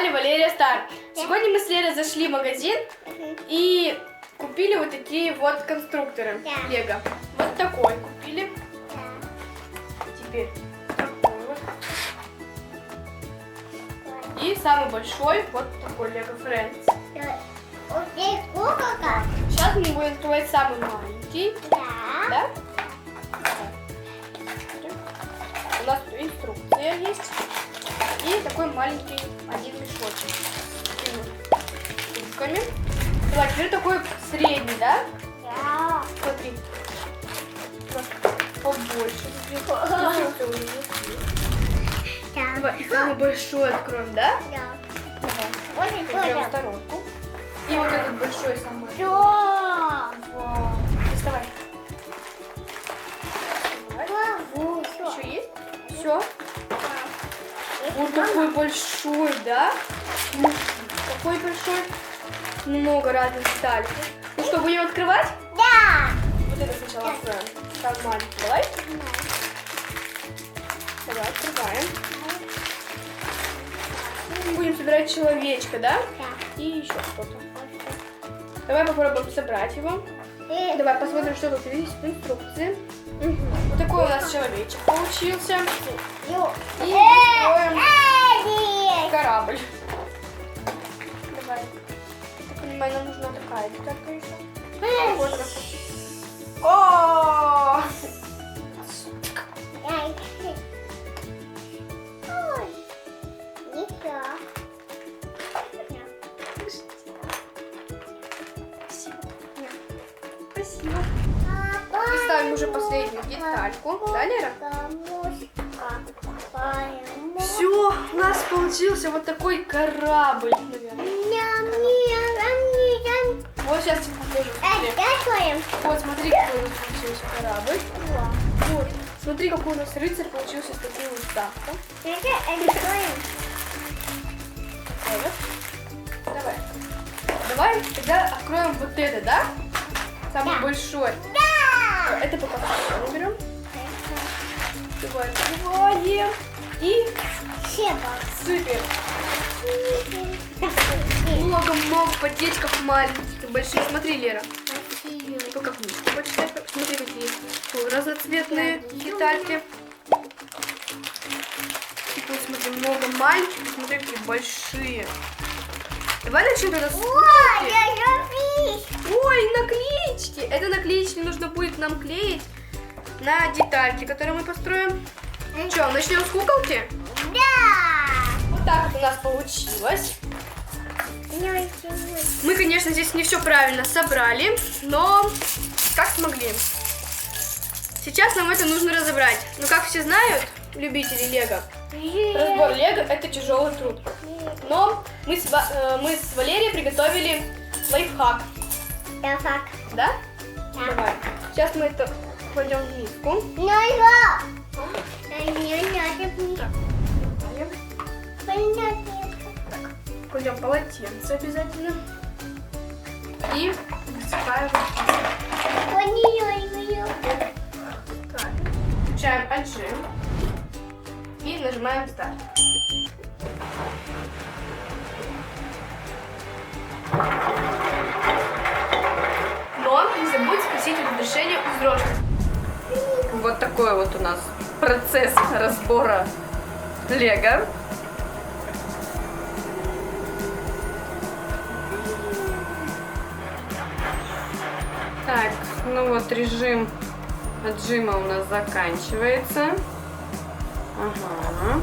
канале Валерия Стар. Сегодня мы с Лерой зашли в магазин и купили вот такие вот конструкторы Лего. Вот такой купили. Теперь такой вот. И самый большой вот такой Лего Friends. Сейчас мы будем открывать самый маленький. Да? У нас тут инструкция есть. И такой маленький один мешочек с такими штучками. Давай, теперь такой средний, да? Да. Смотри. Побольше. Давай, самый большой откроем, да? Давай. Берем сторонку. И вот этот большой самый. Да. Вау. Доставай. Еще есть? Все. Вот такой большой, да? Такой большой. Много разных деталей. Ну что, будем открывать? Да. Вот это сначала откроем. Там маленький. Давай. Давай, открываем. Будем собирать человечка, да? Да. И еще что-то. Давай попробуем собрать его. Давай посмотрим, что тут есть в инструкции. Вот такой у нас человечек получился. И откроем корабль. Давай. Я так понимаю, нам нужна такая деталька еще. Вот так. О! Спасибо. И ставим уже последнюю детальку. Да, Лера? Все, у нас получился вот такой корабль, наверное. Вот сейчас тебе покажу. Вот, смотри, какой у нас получился корабль. Вот, смотри, какой у нас рыцарь получился с таким вот ставком. Давай. Давай тогда откроем вот это, да? Самый большой. Да! Это пока мы берем. Давай открываем. И супер. Много-много пакетиков маленьких и больших. Смотри, Лера. Только книжку почитай. Смотри, какие разноцветные детальки. И тут, смотри, много маленьких. Смотри, какие большие. Давай начнем тогда с Ой, наклеечки. Это наклеечки нужно будет нам клеить на детальки, которые мы построим. Что, начнем с куколки? Да! Вот так вот у нас получилось. Мы, конечно, здесь не все правильно собрали, но как смогли. Сейчас нам это нужно разобрать. Но как все знают, любители Лего, разбор Лего это тяжелый труд. Но мы с Валерией приготовили лайфхак. Да? Давай. Сейчас мы это кладем в миску. Кладем полотенце обязательно. И насыпаем. Включаем отжим. И нажимаем старт. Но не забудь спросить разрешение у взрослых. Вот такой вот у нас процесс разбора Лего. Так, ну вот режим отжима у нас заканчивается. Ага.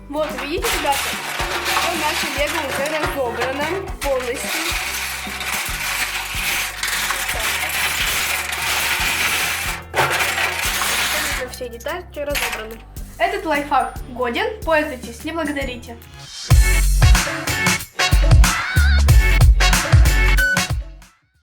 Вот, видите, ребята, наше Лего уже разобрано полностью. Все детали разобраны. Этот лайфхак годен, пользуйтесь, не благодарите.